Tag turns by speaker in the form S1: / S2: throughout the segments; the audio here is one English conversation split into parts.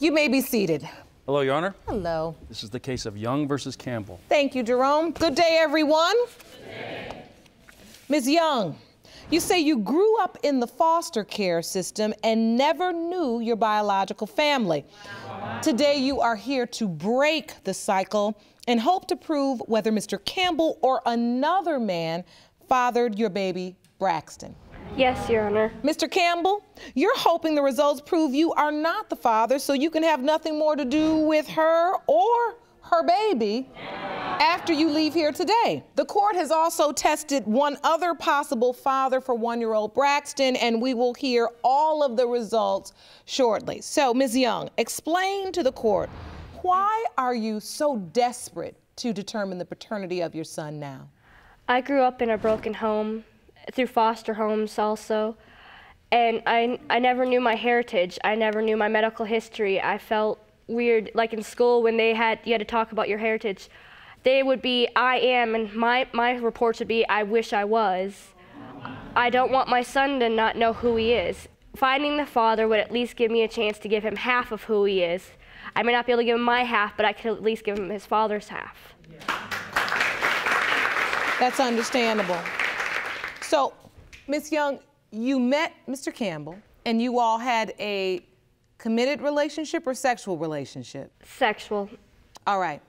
S1: You may be seated.
S2: Hello, Your Honor.
S1: Hello.
S2: This is the case of Young versus Campbell.
S1: Thank you, Jerome. Good day, everyone. Good day. Ms. Young, you say you grew up in the foster care system and never knew your biological family. Wow. Today, you are here to break the cycle and hope to prove whether Mr. Campbell or another man fathered your baby, Braxton.
S3: Yes, Your Honor.
S1: Mr. Campbell, you're hoping the results prove you are not the father so you can have nothing more to do with her or her baby after you leave here today. The court has also tested one other possible father for one-year-old Braxton, and we will hear all of the results shortly. So, Ms. Young, explain to the court, why are you so desperate to determine the paternity of your son now?
S3: I grew up in a broken home, through foster homes also, and I never knew my heritage. I never knew my medical history. I felt weird, like in school when you had to talk about your heritage. They would be, I am, and my reports would be, I wish I was. I don't want my son to not know who he is. Finding the father would at least give me a chance to give him half of who he is. I may not be able to give him my half, but I could at least give him his father's half.
S1: That's understandable. So, Ms. Young, you met Mr. Campbell, and you all had a committed relationship or sexual relationship?
S3: Sexual.
S1: All right.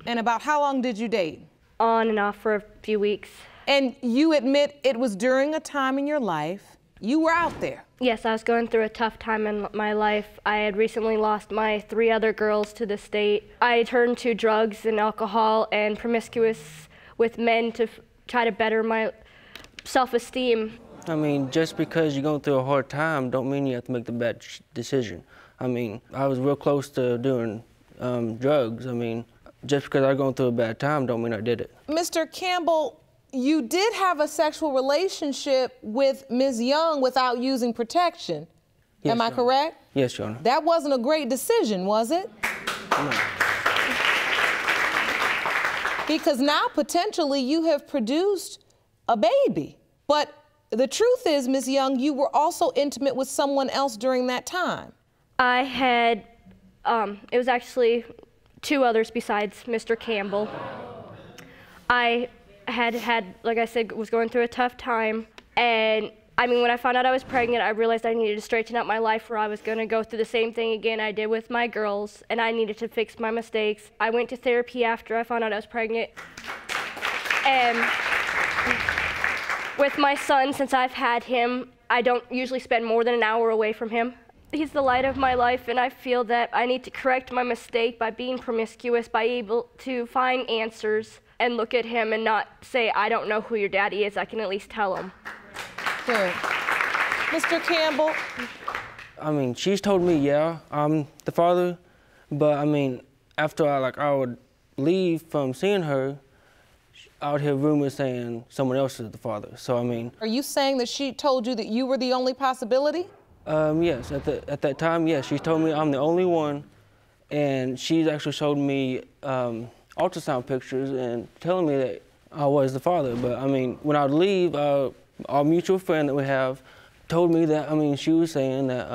S1: And about how long did you date?
S3: On and off for a few weeks.
S1: And you admit it was during a time in your life you were out there?
S3: Yes, I was going through a tough time in my life. I had recently lost my 3 other girls to the state. I turned to drugs and alcohol and promiscuous with men to try to better my self-esteem.
S4: I mean, just because you're going through a hard time don't mean you have to make the bad decision. I mean, I was real close to doing drugs. I mean, just because I'm going through a bad time don't mean I did it.
S1: Mr. Campbell, you did have a sexual relationship with Ms. Young without using protection.
S4: Yes,
S1: Am I correct?
S4: Yes, Your Honor.
S1: That wasn't a great decision, was it?
S4: No.
S1: Because now, potentially, you have produced a baby. But the truth is, Ms. Young, you were also intimate with someone else during that time.
S3: I had, it was actually 2 others besides Mr. Campbell. I had, like I said, was going through a tough time. And I mean, when I found out I was pregnant, I realized I needed to straighten out my life, or I was going to go through the same thing again I did with my girls, and I needed to fix my mistakes. I went to therapy after I found out I was pregnant. And with my son, since I've had him, I don't usually spend more than an hour away from him. He's the light of my life, and I feel that I need to correct my mistake by being promiscuous, by able to find answers and look at him and not say, I don't know who your daddy is. I can at least tell him.
S1: Good. Mr. Campbell?
S4: I mean, she's told me, yeah, I'm the father, but I mean, after I would leave from seeing her, I would hear rumors saying someone else is the father. So I mean. Are
S1: you saying that she told you that you were the only possibility?
S4: Yes, at that time, yes. She told me I'm the only one, and she's actually showed me ultrasound pictures and telling me that I was the father. But I mean, when I would leave, our mutual friend that we have told me that, I mean, she was saying that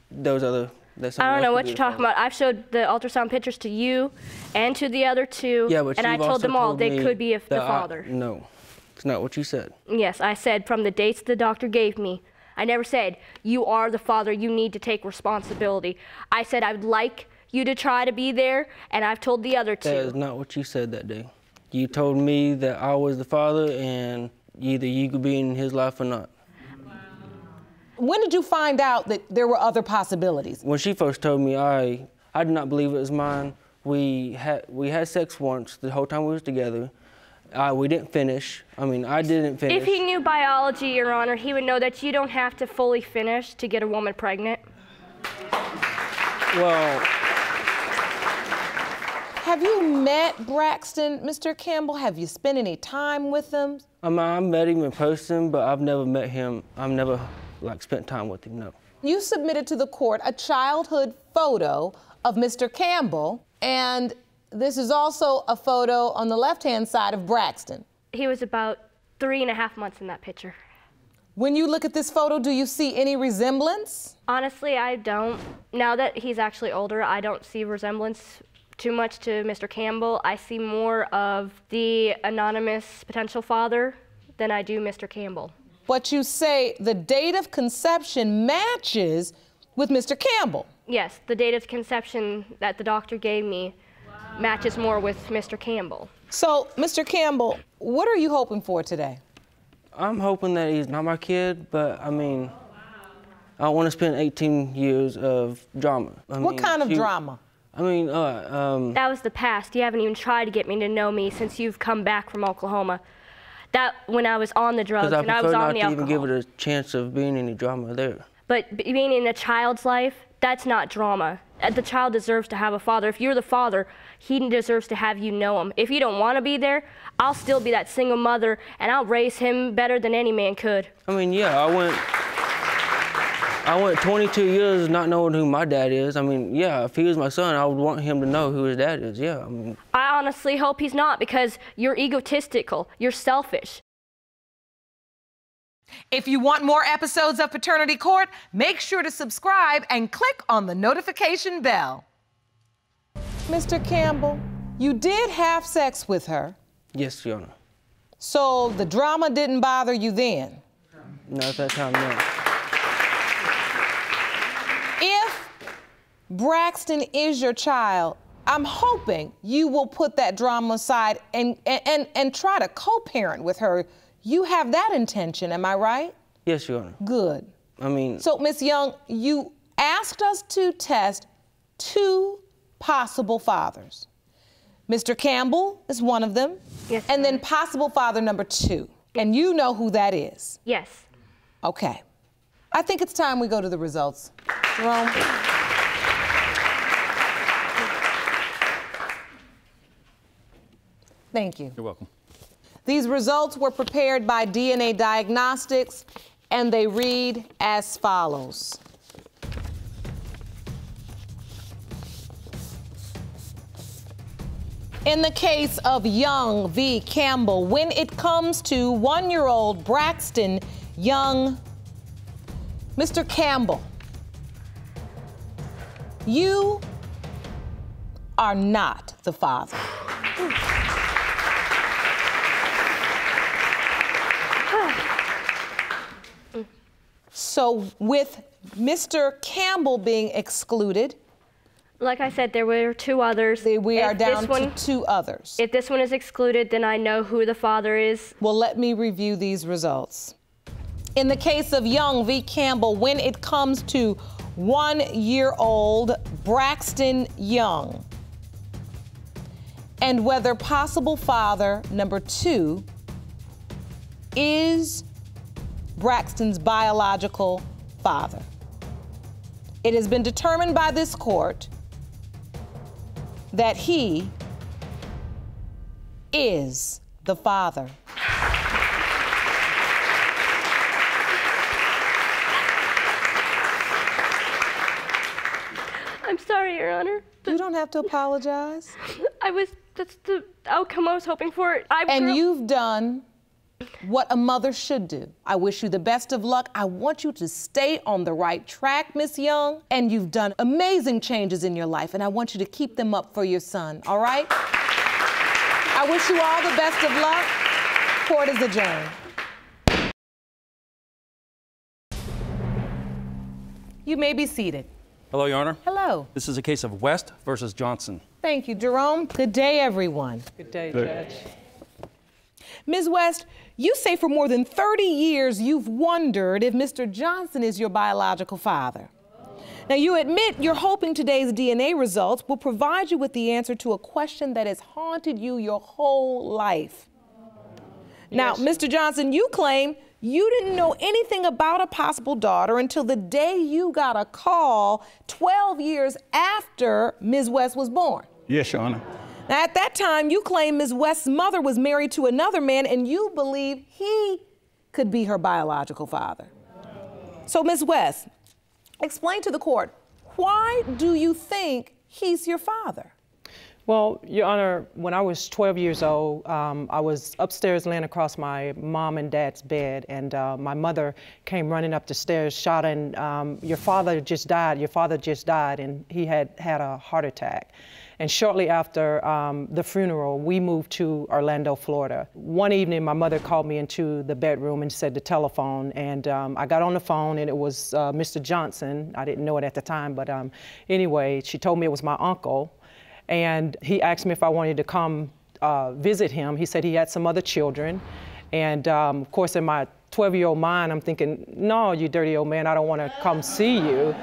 S4: there was other, that
S3: I don't know what you're talking about. I've showed the ultrasound pictures to you and to the other 2,
S4: yeah, but
S3: and I told them all they could be the father.
S4: No, it's not what you said.
S3: Yes, I said from the dates the doctor gave me. I never said, you are the father, you need to take responsibility. I said I'd like you to try to be there, and I've told the other 2.
S4: That is not what you said that day. You told me that I was the father, and either you could be in his life or not.
S1: When did you find out that there were other possibilities?
S4: When she first told me, I did not believe it was mine. We had sex once the whole time we was together. We didn't finish. I mean, I didn't finish.
S3: If he knew biology, Your Honor, he would know that you don't have to fully finish to get a woman pregnant.
S4: Well.
S1: Have you met Braxton, Mr. Campbell? Have you spent any time with him?
S4: I met him in person, but I've never met him. I've never, spent time with him, no.
S1: You submitted to the court a childhood photo of Mr. Campbell, and this is also a photo on the left-hand side of Braxton.
S3: He was about 3.5 months in that picture.
S1: When you look at this photo, do you see any resemblance?
S3: Honestly, I don't. Now that he's actually older, I don't see resemblance too much to Mr. Campbell. I see more of the anonymous potential father than I do Mr. Campbell.
S1: But you say the date of conception matches with Mr. Campbell.
S3: Yes, the date of conception that the doctor gave me matches more with Mr. Campbell.
S1: So, Mr. Campbell, what are you hoping for today?
S4: I'm hoping that he's not my kid, but I mean, I don't want to spend 18 years of drama.
S1: What kind of drama?
S4: I mean,
S3: That was the past. You haven't even tried to get me to know me since you've come back from Oklahoma. That when I was on the drugs and I was on the alcohol.
S4: I prefer not to even give it a chance of being any drama there.
S3: But being in a child's life, that's not drama. The child deserves to have a father. If you're the father, he deserves to have you know him. If you don't want to be there, I'll still be that single mother, and I'll raise him better than any man could.
S4: I mean, yeah, I went 22 years not knowing who my dad is. I mean, yeah, if he was my son, I would want him to know who his dad is, yeah. I mean,
S3: I honestly hope he's not, because you're egotistical, you're selfish.
S1: If you want more episodes of Paternity Court, make sure to subscribe and click on the notification bell. Mr. Campbell, you did have sex with her.
S4: yes, Your Honor.
S1: So the drama didn't bother you then?
S4: No, at that time, no.
S1: If Braxton is your child, I'm hoping you will put that drama aside and try to co-parent with her. You have that intention, am I right?
S4: Yes, Your Honor.
S1: Good.
S4: I mean...
S1: So, Ms. Young, you asked us to test 2 possible fathers. Mr. Campbell is one of them.
S3: Yes.
S1: And then possible father number 2. And you know who that is.
S3: Yes.
S1: Okay. I think it's time we go to the results. Jerome? Thank you.
S2: You're welcome.
S1: These results were prepared by DNA Diagnostics, and they read as follows. In the case of Young v. Campbell, when it comes to 1-year-old Braxton Young, Mr. Campbell, you are not the father. So with Mr. Campbell being excluded,
S3: Like I said, there were 2 others.
S1: we are
S3: If
S1: down
S3: this one-
S1: to 2 others.
S3: If this one is excluded, then I know who the father is.
S1: Well, let me review these results. In the case of Young v. Campbell, when it comes to 1-year-old Braxton Young, and whether possible father number 2 is Braxton's biological father, it has been determined by this court that he is the father.
S3: I'm sorry, Your Honor.
S1: You don't have to apologize.
S3: That's the outcome I was hoping for.
S1: And you've done what a mother should do. I wish you the best of luck. I want you to stay on the right track, Miss Young. And you've done amazing changes in your life, and I want you to keep them up for your son, all right? I wish you all the best of luck. Court is adjourned. You may be seated.
S2: Hello, Your Honor.
S1: Hello.
S2: This is a case of West versus Johnson.
S1: Thank you, Jerome. Good day, everyone.
S5: Good day, Judge.
S1: Ms. West, you say for more than 30 years you've wondered if Mr. Johnson is your biological father. Now, you admit you're hoping today's DNA results will provide you with the answer to a question that has haunted you your whole life. Now, Mr. Johnson, you claim you didn't know anything about a possible daughter until the day you got a call 12 years after Ms. West was born.
S5: Yes, Your Honor.
S1: Now, at that time, you claim Ms. West's mother was married to another man, and you believe he could be her biological father. So, Ms. West, explain to the court, why do you think he's your father?
S5: Well, Your Honor, when I was 12 years old, I was upstairs laying across my mom and dad's bed, and my mother came running up the stairs shouting, your father just died, and he had a heart attack. And shortly after the funeral, we moved to Orlando, Florida. One evening, my mother called me into the bedroom and said the telephone, and I got on the phone, and it was Mr. Johnson. I didn't know it at the time, but anyway, she told me it was my uncle. And he asked me if I wanted to come visit him. He said he had some other children. And of course, in my 12-year-old mind, I'm thinking, no, you dirty old man, I don't want to come see you.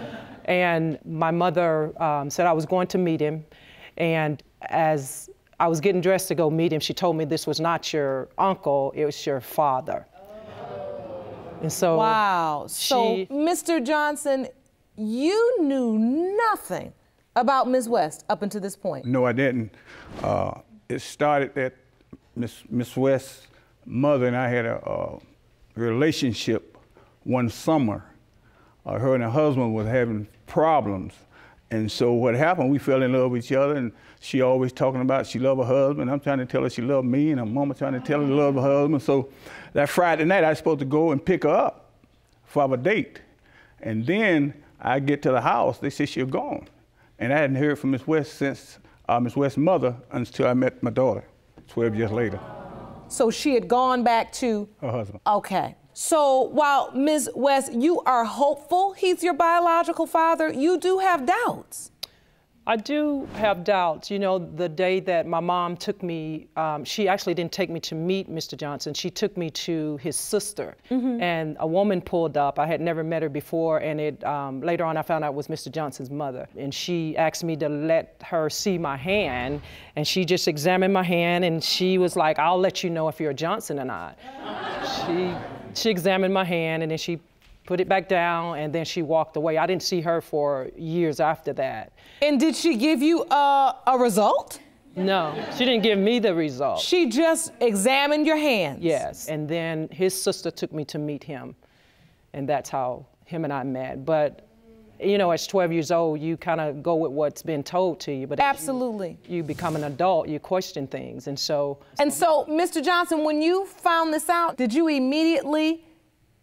S5: And my mother said I was going to meet him. And as I was getting dressed to go meet him, she told me this was not your uncle, it was your father. And so
S1: wow. So, Mr. Johnson, you knew nothing about Ms. West up until this point?
S6: No, I didn't. It started that Miss West's mother and I had a relationship one summer. Her and her husband was having problems. And so what happened, we fell in love with each other, and she always talking about she loved her husband. I'm trying to tell her she loved me, and her mama trying to tell her to love her husband. So that Friday night, I was supposed to go and pick her up for our date. And then I get to the house, they said she was gone. And I hadn't heard from Miss West since Miss West's mother until I met my daughter 12 years later.
S1: So she had gone back to
S6: her husband.
S1: Okay. So while Ms. West, you are hopeful he's your biological father, you do have doubts.
S5: I do have doubts. You know, the day that my mom took me, she actually didn't take me to meet Mr. Johnson. She took me to his sister. And a woman pulled up. I had never met her before, and later on I found out it was Mr. Johnson's mother. And she asked me to let her see my hand, and she just examined my hand, and she was like, I'll let you know if you're a Johnson or not. She examined my hand, and then she put it back down, and then she walked away. I didn't see her for years after that.
S1: And did she give you a result?
S5: No, she didn't give me the result.
S1: She just examined your hands?
S5: Yes, and then his sister took me to meet him, and that's how him and I met. But, you know, at 12 years old, you kind of go with what's been told to you. But
S1: absolutely.
S5: You become an adult, you question things, and so...
S1: And so, Mr. Johnson, when you found this out, did you immediately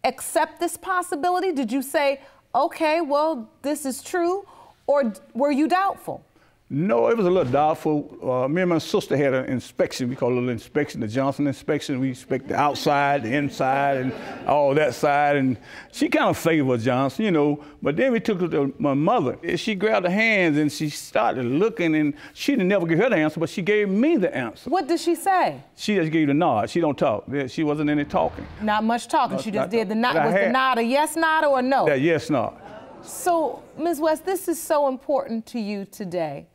S1: accept this possibility? Did you say, okay, well, this is true, or were you doubtful?
S6: No, it was a little doubtful. Me and my sister had an inspection. We call it a little inspection, the Johnson inspection. We inspect the outside, the inside, and all that side. And she kind of favored Johnson, you know. But then we took her to my mother. She grabbed her hands and she started looking, and she didn't never give her the answer, but she gave me the answer.
S1: What did she say?
S6: She just gave the nod. She don't talk. She wasn't any talking.
S1: Not much talking. She just did the nod. Was the nod a yes nod or a no?
S6: Yeah, yes nod.
S1: So, Ms. West, this is so important to you today.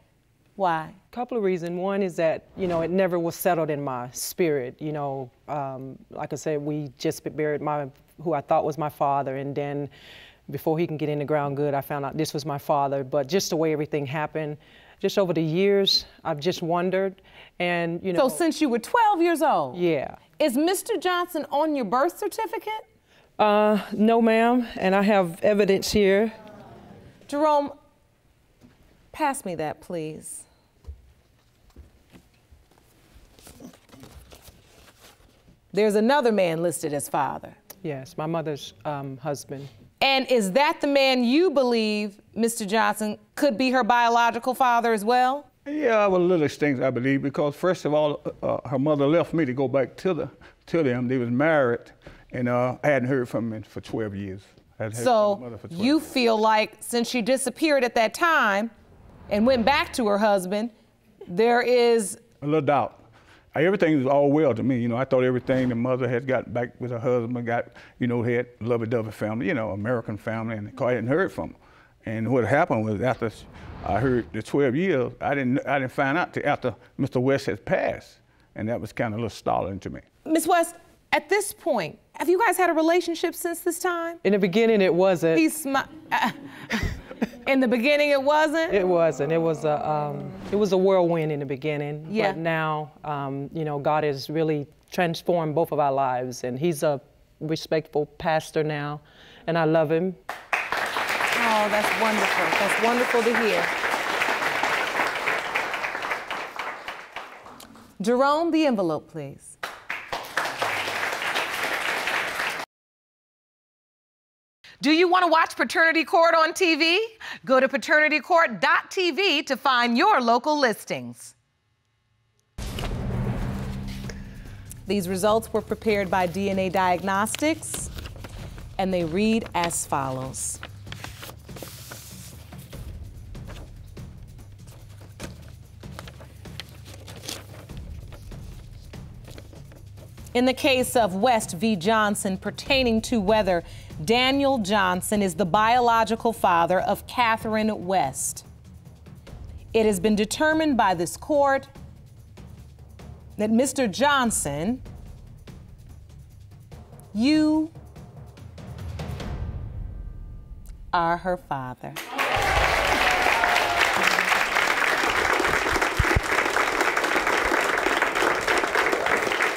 S1: Why?
S5: A couple of reasons. One is that, you know, it never was settled in my spirit. You know, like I said, we just buried who I thought was my father, and then before he can get in the ground good, I found out this was my father. But just the way everything happened, just over the years, I've just wondered, and you know.
S1: So since you were 12 years old?
S5: Yeah.
S1: Is Mr. Johnson on your birth certificate?
S5: No, ma'am, and I have evidence here.
S1: Jerome, pass me that, please. There's another man listed as father.
S5: Yes, my mother's husband.
S1: And is that the man you believe, Mr. Johnson, could be her biological father as well?
S6: Yeah, well, little things I believe, because first of all, her mother left me to go back to them. They was married, and I hadn't heard from him for 12 years.
S1: So you feel like since she disappeared at that time and went back to her husband, there is
S6: a little doubt. Everything was all well to me. You know, I thought everything, the mother had got back with her husband, you know, had lovey-dovey family, you know, American family, and I hadn't heard from her. And what happened was after I heard the 12 years, I didn't find out till after Mr. West had passed. And that was kind of a little startling to me.
S1: Ms. West, at this point, have you guys had a relationship since this time?
S5: In the beginning, it wasn't.
S1: In the beginning, it wasn't?
S5: It wasn't. It was a whirlwind in the beginning.
S1: Yeah.
S5: But now, you know, God has really transformed both of our lives, and he's a respectful pastor now, and I love him.
S1: Oh, that's wonderful. That's wonderful to hear. Jerome, the envelope, please. Do you want to watch Paternity Court on TV? Go to paternitycourt.tv to find your local listings. These results were prepared by DNA Diagnostics, and they read as follows. In the case of West v. Johnson pertaining to whether Daniel Johnson is the biological father of Catherine West, it has been determined by this court that Mr. Johnson, you are her father.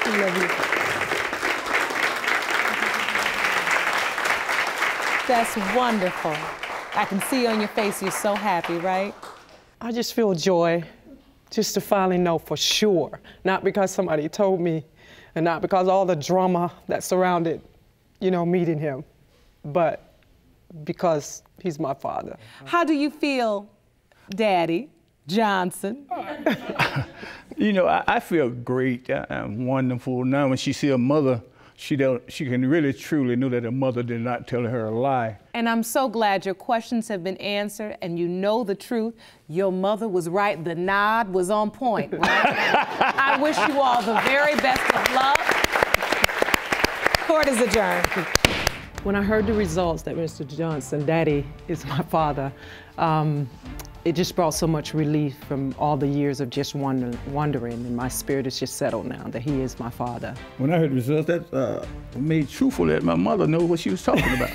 S1: I love you. That's wonderful. I can see on your face you're so happy, right?
S5: I just feel joy just to finally know for sure, not because somebody told me and not because all the drama that surrounded, you know, meeting him, but because he's my father.
S1: How do you feel, Daddy Johnson?
S6: You know, I feel great. I'm wonderful. Now when she see a mother, she can really truly know that her mother did not tell her a lie.
S1: And I'm so glad your questions have been answered and you know the truth. Your mother was right. The nod was on point, right? I wish you all the very best of luck. Court is adjourned.
S5: When I heard the results that Mr. Johnson, Daddy, is my father, it just brought so much relief from all the years of just wondering, and my spirit is just settled now that he is my father.
S6: When I heard the results, that made truthful that my mother knew what she was talking about.